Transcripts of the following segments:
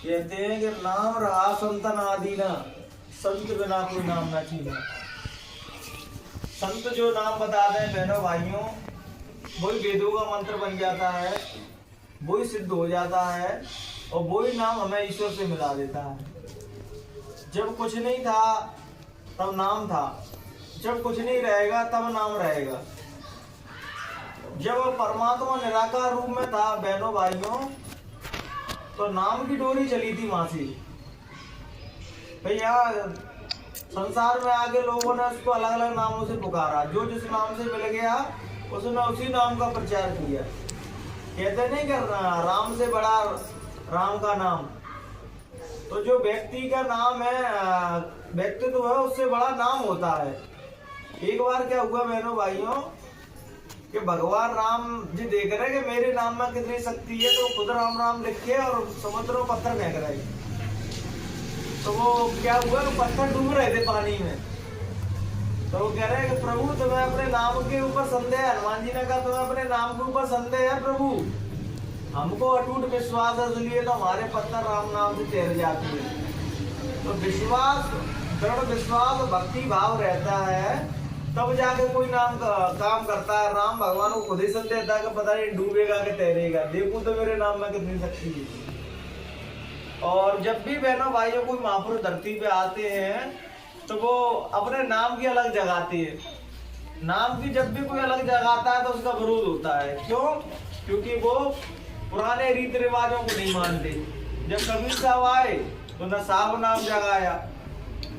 कहते हैं कि नाम रहा संतन आदि ना, संत बिना कोई नाम ना चीना। संत जो नाम बता दें बहनों भाइयों, वही वेदों का मंत्र बन जाता है, वही सिद्ध हो जाता है और वही नाम हमें ईश्वर से मिला देता है। जब कुछ नहीं था तब नाम था, जब कुछ नहीं रहेगा तब नाम रहेगा। जब परमात्मा निराकार रूप में था बहनों भाइयों, तो नाम की डोरी चली थी वहां से। भैया संसार में आगे लोगों ने उसको अलग अलग नामों से पुकारा, जो जिस नाम से मिल गया उसने उसी नाम का प्रचार किया। कहते नहीं कर राम से बड़ा राम का नाम। तो जो व्यक्ति का नाम है, व्यक्तित्व है, उससे बड़ा नाम होता है। एक बार क्या हुआ बहनों भाइयों कि भगवान राम जी देख रहे कि मेरे नाम में कितनी शक्ति है, तो खुद राम राम लिख के और समुद्र में पत्थर फेंक रहे। तो वो क्या हुआ, पत्थर डूब रहे थे पानी में। तो वो कह रहे हैं कि प्रभु तुम्हें अपने नाम के ऊपर संदेह है। हनुमान जी ने कहा तुम्हें अपने नाम के ऊपर संदेह है प्रभु, हमको अटूट विश्वास है, इसलिए तो हमारे पत्थर राम नाम से तैर जाती है। तो विश्वास, दृढ़ विश्वास, भक्ति भाव रहता है तब जाके कोई नाम काम करता है। राम भगवान को खुद ही संदेह देता है कि पता नहीं डूबेगा कि तैरेगा, देखो तो मेरे नाम में कितनी शक्ति है। और जब भी बहनों भाइयों कोई महापुरुष धरती पे आते हैं तो वो अपने नाम की अलग जगाते हैं। नाम की जब भी कोई अलग जगाता है तो उसका विरोध होता है। क्यों? क्योंकि वो पुराने रीति रिवाजों को नहीं मानते। जब कबीर साहब आए तो न साहब नाम जगाया,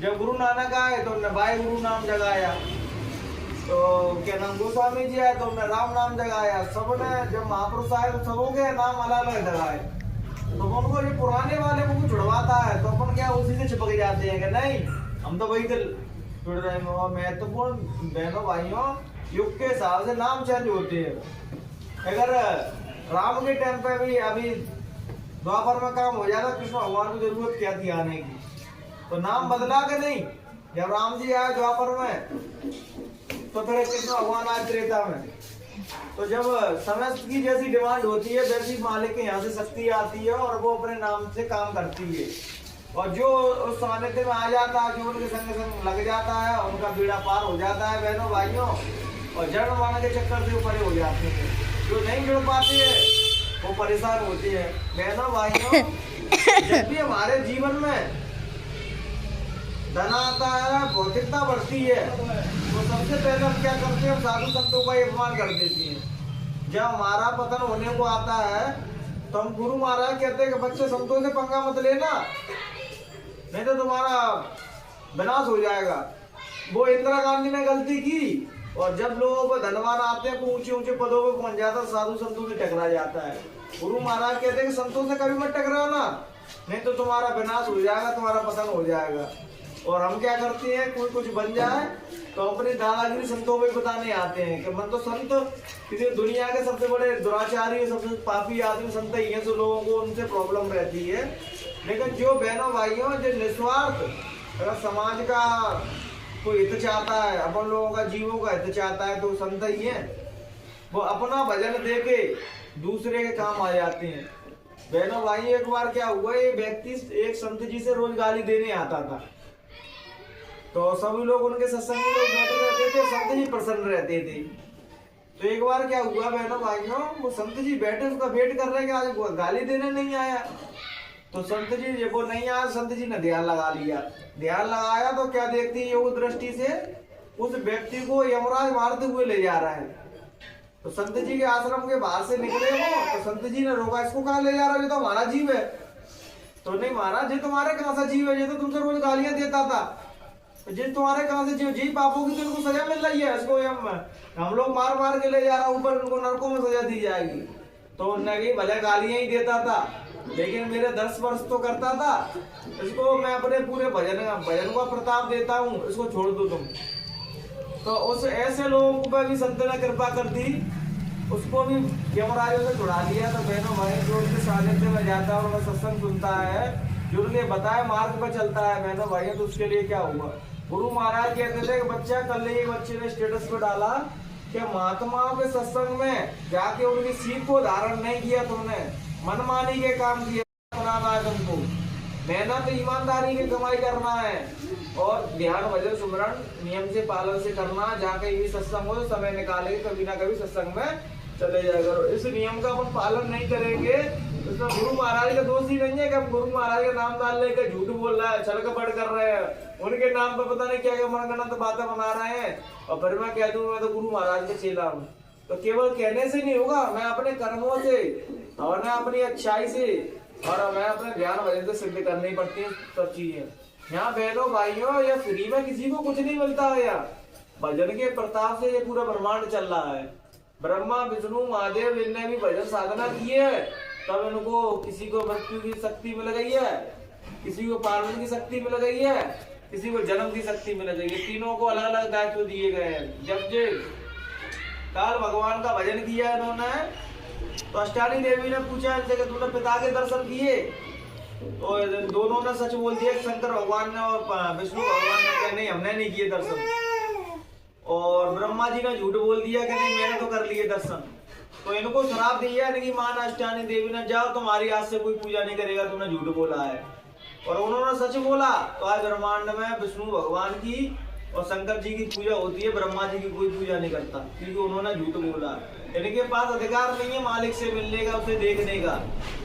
जब गुरु नानक आए तो न भाई गुरु नाम जगाया, तो क्या नाम गोस्वामी जी आए तो उन्होंने राम नाम जगाया। सबने जब महापुरुष आए तो सबों के नाम अलग अलग जगाए। तो उनको ये पुराने वाले को छुड़वाता है तो अपन क्या उसी से चिपक जाते हैं कि नहीं हम तो वही जुड़ रहे हैं। महत्वपूर्ण बहनों भाइयों, युग के हिसाब से नाम चेंज होते हैं। अगर राम के टाइम पे भी अभी द्वापर में काम हो जाता, कृष्ण भगवान को जरूरत क्या थी आने की, तो नाम बदला के नहीं। जब राम जी आए द्वापर में तो फिर कृष्ण भगवान आए त्रेता में। तो जब समय की जैसी डिमांड होती है वैसी मालिक के यहाँ से शक्ति आती है और वो अपने नाम से काम करती है। और जो उस सानिध्य में आ जाता है, जो उनके संग संग लग जाता है, उनका बेड़ा पार हो जाता है बहनों भाइयों, और जन्म मरण के चक्कर से ऊपर हो जाते हैं। जो नहीं जुड़ पाते हैं वो परेशान होते हैं बहनों भाइयों। जब भी हमारे जीवन में धन आता है, भौतिकता बढ़ती है, तो सबसे पहले हम क्या करते हैं, साधु संतों का अपमान कर देते हैं। जब हमारा पतन होने को आता है तो हम गुरु महाराज कहते हैं कि बच्चे संतों से पंगा मत लेना, नहीं तो तुम्हारा विनाश हो जाएगा। वो इंदिरा गांधी ने गलती की, और जब लोगों को धनवान आते हैं तो ऊंचे ऊंचे पदों पे पहुंच जाता है, साधु संतों से टकरा जाता है। गुरु महाराज कहते हैं कि संतों से कभी मत टकराना, नहीं तो तुम्हारा विनाश हो जाएगा, तुम्हारा पतन हो जाएगा। और हम क्या करते हैं, कोई कुछ बन जाए तो अपनी दादागिरी संतों में बताने आते हैं कि मन तो संत किसी दुनिया के सबसे बड़े दुराचारी, सबसे पापी आदमी संत ही है, जो लोगों को उनसे प्रॉब्लम रहती है। लेकिन जो बहनों भाइयों जो निस्वार्थ अगर समाज का कोई हित चाहता है, अपन लोगों का जीवों का हित चाहता है, तो संत ही है। वो अपना भजन दे के दूसरे के काम आ जाते हैं। बहनों भाई एक बार क्या हुआ, ये व्यक्ति एक संत जी से रोज गाली देने आता था, तो सभी लोग उनके सत्संगी लोग बैठे रहते थे, संत जी प्रसन्न रहते थे। तो एक बार क्या हुआ बहनों भाइयों, वो संत जी बैठे उसका वेट कर रहे हैं कि आज गाली देने नहीं आया। तो संत जी जब वो नहीं आया, संत जी ने ध्यान लगा लिया। ध्यान लगाया तो क्या देखती है, योग दृष्टि से उस व्यक्ति को यमराज मारते हुए ले जा रहा है। तो संत जी के आश्रम के बाहर से निकले वो, तो संत जी ने रोका, इसको कहाँ ले जा रहा है, ये तो हमारा जीव है। तो नहीं महाराज, ये तुम्हारे कहाँ सा जीव है, ये तो तुमसे रोज गालियां देता था, जिन तुम्हारे कहां से जी पापों की तो इनको सजा मिल रही है, इसको हम लोग मार मार के ले जा रहा हूं, ऊपर उनको नरकों में सजा दी जाएगी। तो उन्होंने भले गालियां ही देता था लेकिन मेरे 10 वर्ष तो करता था, इसको मैं अपने पूरे भजन का प्रताप देता हूँ, इसको छोड़ दो तुम। तो उस ऐसे लोगों पर भी संत ने कृपा कर दी, उसको भी यमराजों से छुड़ा दिया। तो बहनों भाई जो उनके सानिध्य में जाता है, उनका सत्संग सुनता है, जो उनके बताए मार्ग पर चलता है बहनों भाई, तो उसके लिए क्या हुआ। गुरु महाराज कहते थे कि बच्चा, कल एक बच्चे ने स्टेटस पर डाला कि महात्माओं के सत्संग में जाके उनकी सीख को धारण नहीं किया, तुमने मनमानी के काम किया, बनाना है तुमको, मेहनत ईमानदारी की कमाई करना है और ध्यान भजन सुमरण नियम से पालन से करना। जहाँ कहीं भी सत्संग हो तो समय निकाले कभी ना कभी सत्संग में चले जाया करो। इस नियम का अपन पालन नहीं करेंगे उसमें गुरु महाराज का दोष ही नहीं है कि हम गुरु महाराज का नाम डाल लेकर झूठ बोल रहा है, छल कपट कर रहे हैं, उनके नाम पर पता नहीं क्या क्या मनगढ़ंत बातें बना रहे हैं और फिर मैं कह दूं मैं तो गुरु महाराज के चेला हूँ। तो केवल कहने से नहीं होगा, मैं अपने कर्मों से और मैं अपनी अच्छाई से और मैं अपने ज्ञान भजन से सिद्ध करनी पड़ती है सब चीजें। यहाँ बहनों भाइयों या फ्री में किसी को कुछ नहीं मिलता है, या भजन के प्रताप से ये पूरा ब्रह्मांड चल रहा है। ब्रह्मा विष्णु महादेव इनने भी भजन साधना की है, तब इनको किसी को मृत्यु की शक्ति मिल गई है, किसी को पालन की शक्ति मिल गई है, किसी को जन्म की शक्ति मिल गई है। तीनों को अलग अलग दायित्व दिए गए हैं। जब जे काल भगवान का भजन किया इन्होंने तो अष्टानी देवी ने पूछा इनसे कि तूने पिता के दर्शन किए, तो दोनों ने सच बोल दिया, शंकर भगवान ने और विष्णु भगवान ने कहा नहीं हमने नहीं किए दर्शन, और ब्रह्मा जी ने झूठ बोल दिया कि नहीं मैंने तो कर लिए दर्शन। तो इनको श्राप दिया इनकी मां अष्टानी देवी ने, जाओ तुम्हारी आज से कोई पूजा नहीं करेगा, तुमने झूठ बोला है। और उन्होंने सच बोला तो आज ब्रह्मांड में विष्णु भगवान की और शंकर जी की पूजा होती है, ब्रह्मा जी की कोई पूजा नहीं करता क्योंकि उन्होंने झूठ बोला। इनके पास अधिकार नहीं है मालिक से मिलने का, उसे देखने का,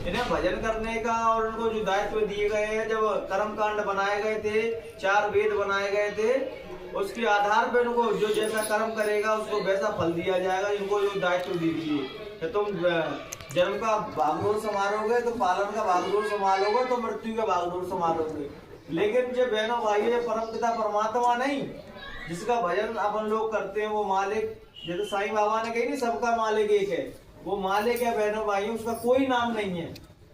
इन्हें भजन करने का। और उनको जो दायित्व दिए गए हैं, जब कर्म कांड बनाए गए थे, 4 वेद बनाए गए थे, उसके आधार पर इनको जो जैसा कर्म करेगा उसको वैसा फल दिया जाएगा। इनको जो दायित्व दी दिए, तुम जन्म का भागदौड़ संभालोगे तो पालन का भागदौड़ संभालोगे तो मृत्यु का भागदौड़ संभालोगे। लेकिन जो बहनों भाई ये परम पिता परमात्मा नहीं, जिसका भजन अपन लोग करते हैं वो मालिक, जैसे साईं बाबा ने कही नहीं सबका मालिक एक है, वो मालिक है बहनों भाई, उसका कोई नाम नहीं है।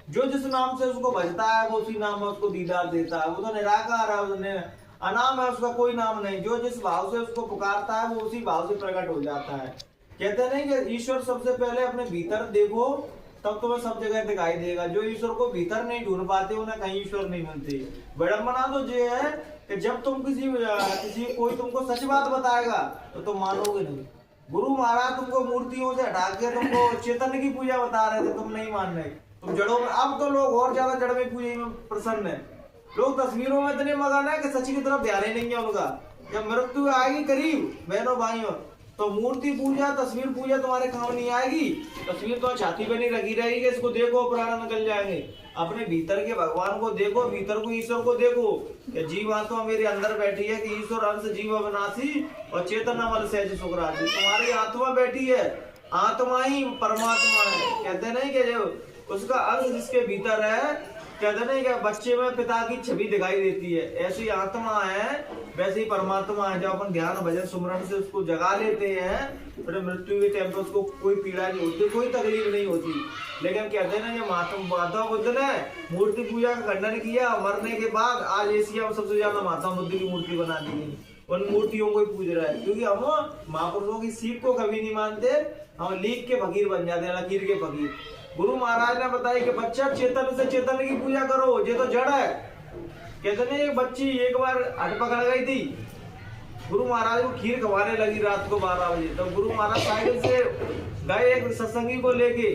जो जिस नाम से उसको भजता है वो उसी नाम में उसको दीदार देता है। वो तो निराकार है, अनाम है, उसका कोई नाम नहीं। जो जिस भाव से उसको पुकारता है वो उसी भाव से प्रकट हो जाता है। कहते नहीं कि ईश्वर सबसे पहले अपने भीतर देखो तब तुम्हें सब जगह दिखाई देगा। जो ईश्वर को भीतर नहीं ढूंढ पाते उन्हें कहीं ईश्वर नहीं मिलती। विडंबना तो ये है कि जब तुम किसी कोई तुमको सच बात बताएगा तो तुम मानोगे नहीं। गुरु महाराज तुमको मूर्तियों से हटा के तुमको चेतन की पूजा बता रहे थे, तुम नहीं मान रहे, तुम जड़ों में। अब तो लोग और ज्यादा जड़ में पूजा में प्रसन्न है, लोग तस्वीरों में इतने मगन है कि सच की तरफ ध्यान ही नहीं है उनका। जब मृत्यु आएगी करीब बहनों भाइयों तो मूर्ति पूजा तस्वीर पूजा तुम्हारे काम नहीं आएगी। तस्वीर तो छाती पे नहीं रखी रहेगी, इसको देखो प्राण निकल जाएंगे। अपने भीतर के भगवान को देखो, भीतर को ईश्वर को देखो कि जीवात्मा मेरे अंदर बैठी है कि ईश्वर अंश जीव अविनाशी और चेतन अमल सहज सुख राशि। तुम्हारी आत्मा बैठी है, आत्मा ही परमात्मा है। कहते नहीं कि जो उसका अंश जिसके भीतर है, कहते नहीं कि बच्चे में पिता की छवि दिखाई देती है, ऐसी आत्मा है वैसे ही परमात्मा है। जब अपन ध्यान भजन सुमरण से उसको जगा लेते हैं फिर मृत्यु के टाइम पर उसको कोई पीड़ा नहीं होती, कोई तकलीफ नहीं होती। लेकिन कहते हैं ना महात्मा बुद्ध ने मूर्ति पूजा का खंडन किया, मरने के बाद आज एशिया में सबसे ज्यादा महात्मा बुद्ध की मूर्ति बना दी गई। उन मूर्तियों को पूज रहा है क्योंकि हम महापुरुषों की सीख को कभी नहीं मानते, हम लीक के फकीर बन जाते हैं, लकीर के फकीर। गुरु महाराज ने बताया कि बच्चा चेतन से चेतन की पूजा करो, ये तो जड़ है। कहते नहीं एक बच्ची एक बार हट पकड़ गई थी, गुरु महाराज को खीर खवाने लगी रात को 12 बजे। तो गुरु महाराज साइकिल से गए एक सत्संगी को लेके,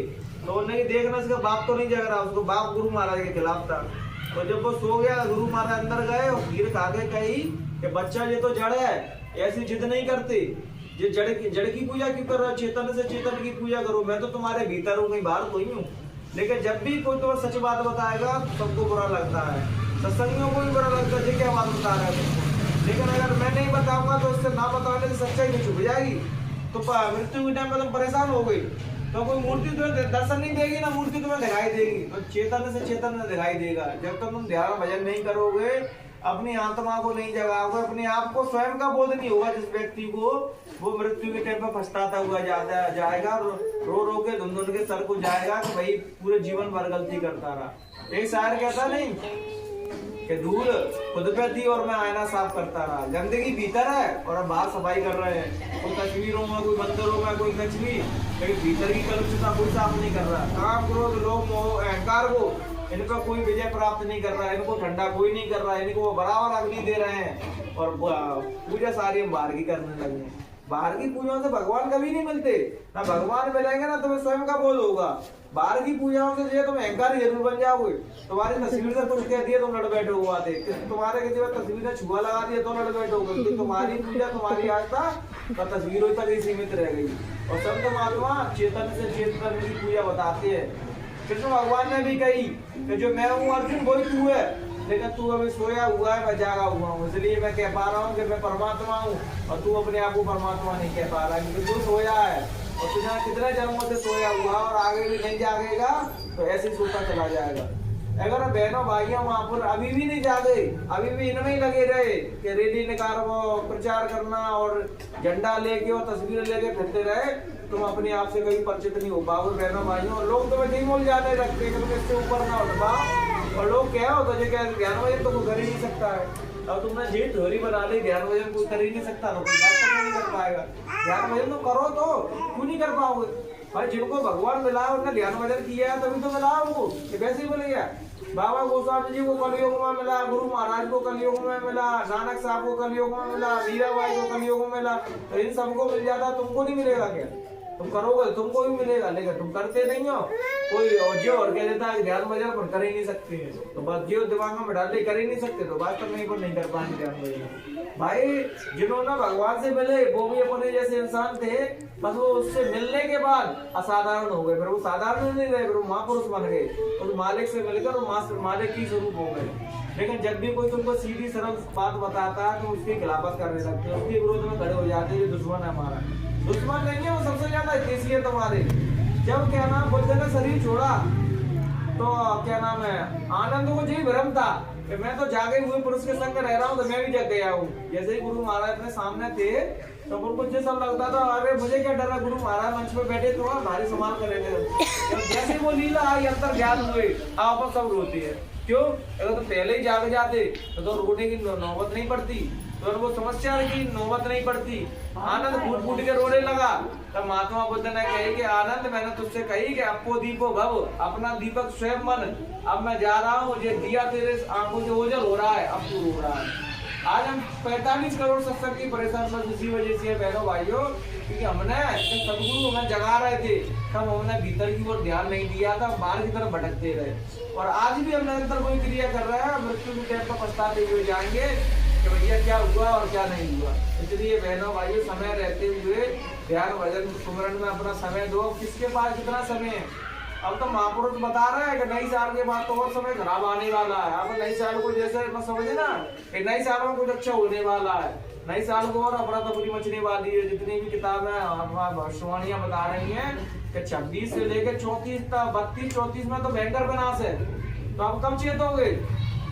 तो उन्हें देखना इसका बाप तो नहीं जग रहा, उसको बाप गुरु महाराज के खिलाफ था। तो जब वो सो गया गुरु महाराज अंदर गए और खीर खा के कही कि बच्चा ये तो जड़ है, ऐसी जिद नहीं करते, ये जड़ की पूजा क्यों कर रहा है, चेतन से चेतन की पूजा करो। मैं तो तुम्हारे भीतर हूँ, कहीं बाहर कोई हूँ। लेकिन जब भी कोई तुम्हें सच बात बताएगा तो सबको बुरा लगता है, सत्संगियों को भी बुरा लगता है, क्या बात बता रहा है तुमको। लेकिन अगर मैं नहीं बताऊंगा तो उससे ना बताने से सच्चाई नहीं छुप जाएगी, तो मृत्यु के टाइम में तुम परेशान हो गई तो कोई मूर्ति तुम्हें दर्शन नहीं देगी ना, मूर्ति तुम्हें दिखाई देगी। तो चेतन से चेतन दिखाई देगा। जब तक तुम ध्यान भजन नहीं करोगे, अपनी आत्मा को नहीं जगाओगे, अपने आप को स्वयं का बोध नहीं होगा जिस व्यक्ति को, वो मृत्यु के टाइम पर पछताता हुआ जाएगा, रो रो के धुन धुन के सर को जाएगा कि भाई पूरे जीवन भर गलती करता रहा। एक शायर कहता नहीं कि धूल खुद पे थी और मैं आईना साफ करता रहा। गंदगी भीतर है और अब बाहर सफाई कर रहे हैं, कोई तस्वीरों में, कोई मंदिरों में, कोई कुछ भी, लेकिन भीतर की कलुषता कोई साफ नहीं कर रहा। काम क्रोध लोभ मोह अहंकार को इनका कोई विजय प्राप्त नहीं कर रहा है, इनको ठंडा कोई नहीं कर रहा है, इनको वो बराबर अग्नि दे रहे हैं और पूजा सारी हम बाहर की करने लगे हैं। बाहर की पूजाओं से भगवान कभी नहीं मिलते। ना भगवान मिलेंगे ना तुम्हें स्वयं का बोध होगा। बाहर की पूजाओं से जो तुम अहंकारी जरूर बन जाओगे। तुम्हारी तस्वीर से कुछ कह दिया तुम लड़ बैठे हो आते, तुम्हारे किसी बार तस्वीर ने छुआ लगा दिया तो लड़ बैठे हो। तुम्हारी पूजा तुम्हारी आस्था और तस्वीरों तक ही सीमित रह गई। और संत महात्मा चेतन से चेतन की पूजा बताते हैं। कृष्ण भगवान ने भी कही कि जो मैं हूँ अर्जुन वही तू है, लेकिन तू अभी सोया हुआ है, मैं जागा हुआ हूँ, इसलिए मैं कह पा रहा हूँ कि मैं परमात्मा हूँ और तू अपने आप को परमात्मा नहीं कह पा रहा, क्योंकि तू सोया है और तुझे कितने जन्मों से सोया हुआ और आगे भी नहीं जागेगा तो ऐसे ही सोता चला जाएगा। अगर बहनों भाइयों वहां पर अभी भी नहीं जागे, अभी भी इनमें ही लगे रहे कि रैली निकाल प्रचार करना और झंडा लेके और तस्वीरें लेके फिरते रहे, तुम अपने आप से कभी परिचित नहीं हो पाओगे बहनों भाइयों। लोग तुम्हें डिमोल जाने लगते हैं, तुम इससे ऊपर ना उठ पाओ। और लोग क्या हो तुझे क्या ध्यान भजन तो कर ही नहीं सकता है। अब तुमने जीत थोड़ी बना ली, ध्यान भजन कोई कर ही नहीं सकता, तो कोई नहीं कर पाएगा। ध्यान भजन तो करो, तो क्यों नहीं कर पाओगे भाई? जिनको भगवान मिला है उन्होंने ध्यान भजन किया है तभी तो मिला उनको, वैसे ही मिलेगा। बाबा गोस्वामी जी को कलयुग में मिला, गुरु महाराज को कलयुग में मिला, नानक साहब को कलयुग में मिला, मीराबाई को कलयुग में मिला, तो इन सबको मिल जाता, तुमको नहीं मिलेगा क्या? तुम करोगे तुमको भी मिलेगा, लेकिन तुम करते नहीं हो। कोई जो और कह देता है ध्यान भजन पर कर ही नहीं सकते हैं, तो बस जो दिमाग में डालते कर ही नहीं सकते, तो वास्तव में नहीं कर पाएंगे ध्यान भजन। भाई जिन्होंने भगवान से मिले वो भी अपने जैसे इंसान थे, बस वो उससे मिलने के बाद असाधारण हो गए, फिर वो साधारण नहीं रहे, फिर वो महापुरुष बन गए, तो मालिक से मिलकर वो मालिक की स्वरूप हो गए। लेकिन जब भी कोई तुमको सीधी सरल बात बताता है तो उसकी खिलाफत करने लगते हैं, उसके विरोध में खड़े हो जाते हैं। ये दुश्मन है हमारा, दुश्मन नहीं है, वो सबसे ज्यादा हितैषी है तुम्हारे। जब क्या नाम बुद्ध ने शरीर छोड़ा तो क्या नाम है आनंद को जी भ्रम था कि मैं तो जागे हुए पुरुष के संग रह रहा हूँ, तो मैं भी जग गया हूँ। जैसे ही गुरु महाराज अपने सामने थे तो उनको ये सब लगता था, अरे मुझे क्या डर है, गुरु महाराज मंच पे बैठे तो भारी सम्मान करेंगे। जैसे वो लीला आई अंतर ज्ञान हुए आप सब रोते हैं, क्यों? अगर तो पहले ही जाग जाते तो रोने की नौबत नहीं पड़ती, तो वो समस्या की नौबत नहीं पड़ती। आनंद फूट फूट के रोने लगा, तब महात्मा बुद्ध ने कही कि आनंद मैंने तुझसे कही कि अपो दीपो भव, अपना दीपक स्वयं मन, अब मैं जा रहा हूँ, ये दिया तेरे आंखों से ओझल हो रहा है, अब तू रो रहा है। आज हम 45 करोड़ सत्संग की परेशान बस इसी वजह से बहनों भाइयों, क्योंकि हमने सदगुरु हमें जगा रहे थे, तब हमने भीतर की ओर ध्यान नहीं दिया था, बाहर की तरफ भटकते रहे। और आज भी हम निरंतर कोई क्रिया कर रहे हैं, मृत्यु के टाइम पर पछताते हुए जाएंगे कि भैया क्या हुआ और क्या नहीं हुआ। इसलिए बहनों भाइयों समय रहते हुए ध्यान भजन सुमरन में अपना समय दो। किसके पास कितना समय है? अब तो महापुरुष बता रहे हैं कि नई साल के बाद तो और समय खराब आने वाला है। अब नई साल को जैसे मैं समझे ना कि नई साल में कुछ अच्छा होने वाला है, नई साल को और अफरा तफरी मचने वाली है। जितनी भी किताबें भविष्यवाणियां बता रही हैं कि 26 से लेकर 34 तक, 32 34 में तो भयंकर विनाश है। तो अब कब चेतोगे?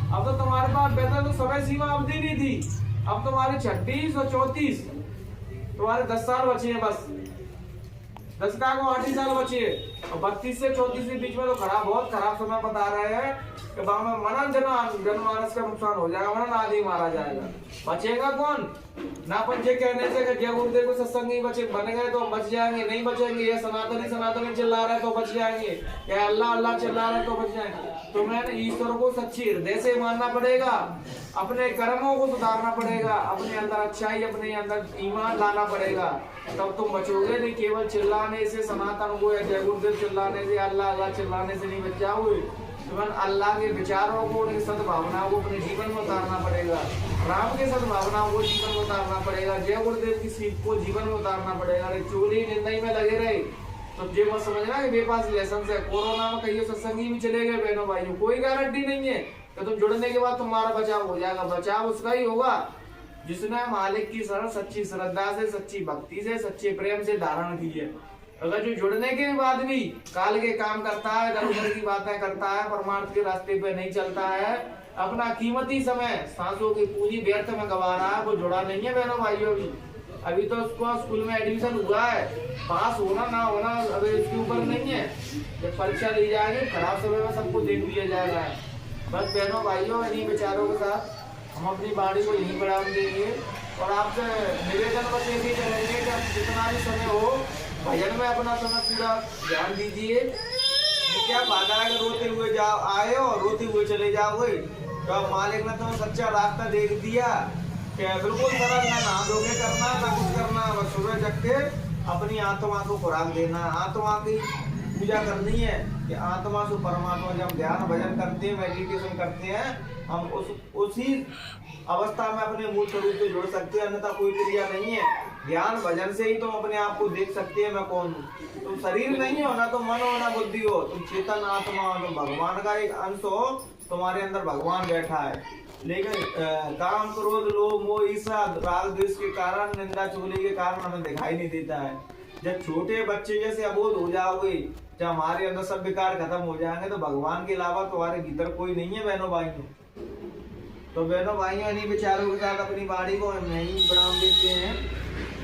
अब तो तुम्हारे पास बेहतर तो समय सीमा अवधि नहीं थी, अब तुम्हारे 26 और 34 तुम्हारे 10 साल बचे हैं, बस 10 का 8 ही साल बचे हैं। और 32 से 34 के बीच में तो खराब, बहुत खराब समय बता रहे हैं कि मनन जनमानस का नुकसान हो जाएगा, मनन आदि मारा जाएगा। बचेगा कौन? ना पंचे कहने से जय गुरुदेव को सत्संग नहीं बचे बन गए तो बच जाएंगे, नहीं बचेंगे। ये सनातनी चिल्ला रहे तो बच जाएंगे, या अल्लाह अल्लाह चिल्ला रहे तो बच जाएंगे। तुम्हें ईश्वर को सच्ची हृदय से मानना पड़ेगा, अपने कर्मों को सुधारना पड़ेगा, अपने अंदर अच्छाई, अपने अंदर ईमान लाना पड़ेगा, तब तुम बचोगे। नहीं केवल चिल्लाने से, सनातन को या जय गुरुदेव चिल्लाने से, अल्लाह अल्लाह चिल्लाने से नहीं बच जाओगे। तुम्हें अल्लाह के विचारों को, उनकी सद्भावनाओं को अपने जीवन में उतारना पड़ेगा, राम के सद्भावनाओं को जीवन में उतारना पड़ेगा, जय गुरुदेव की सीख को जीवन में उतारना पड़ेगा। अरे चोरी निर्णय में लगे रहे तो ये मत समझना कि मेरे पास लेसन है। कोरोना में कहीं सत्संगी भी चले गए बहनों भाइयों, कोई गारंटी नहीं है कि तुम जुड़ने के बाद तुम्हारा बचाव हो जाएगा। बचाव उसका ही होगा जिसने मालिक की शरण सच्ची श्रद्धा से, सच्ची भक्ति से, सच्चे प्रेम से धारण की है। अगर जो जुड़ने के बाद भी काल के काम करता है, दर उधर की बातें करता है, परमार्थ के रास्ते पे नहीं चलता है, अपना कीमती समय सांसों की पूरी व्यर्थ में गवा रहा है, वो जुड़ा नहीं है बहनों भाइयों। अभी तो उसको स्कूल में एडमिशन हुआ है, पास होना ना होना अभी उसके ऊपर नहीं है। जब परीक्षा ली जाएगी खराब समय में सबको देख दिया जाएगा। बस बहनों भाइयों इन्हीं विचारों के साथ हम अपनी बाणी को यहीं बढ़ा देंगे और आपसे निवेदन बस यही करेंगे कि आप जितना भी समय हो भजन में अपना समय पूरा ध्यान दीजिए। क्या बाधा है कि रोते हुए आए और रोते हुए चले जाओगे, तो अब मालिक ने तुम्हें सच्चा रास्ता देख दिया क्या बिल्कुल सरल, ना नहा धो के करना ना कुछ करना, बस सुबह जग के अपनी आत्मा को खुराक देना, आत्मा की पूजा करनी है कि आत्मा से परमात्मा, जब ध्यान भजन करते हैं, मेडिटेशन करते हैं, हम उसी अवस्था में अपने मूल स्वरूप से जुड़ सकते हैं, अन्यथा कोई क्रिया नहीं है। ध्यान भजन से ही तुम अपने आप को देख सकते हैं मैं कौन हूँ। तुम शरीर नहीं हो, ना तो मन हो ना बुद्धि हो, तुम चेतन आत्मा हो, तुम भगवान का एक अंश हो, तुम्हारे अंदर भगवान बैठा है। लेकिन काम क्रोध लोभ मोह ईर्ष्या राग द्वेष के कारण, निंदा चुगली के कारण हमें दिखाई नहीं देता है। जब छोटे बच्चे जैसे अबोध हो जाओगे, जब हमारे अंदर सब विकार खत्म हो जाएंगे, तो भगवान के अलावा तुम्हारे भीतर कोई नहीं है बहनों भाइयों। तो बहनों भाइयों, इन्हीं विचारों के साथ अपनी वाणी को हम नहीं विराम देते हैं।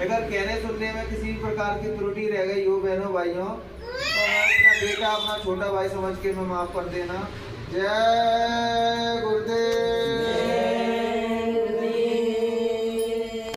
अगर कहने सुनने में किसी प्रकार की त्रुटि रह गई हो बहनों भाइयों, तो अपना बेटा अपना छोटा भाई समझ के मैं माफ कर देना। जय गुरुदेव।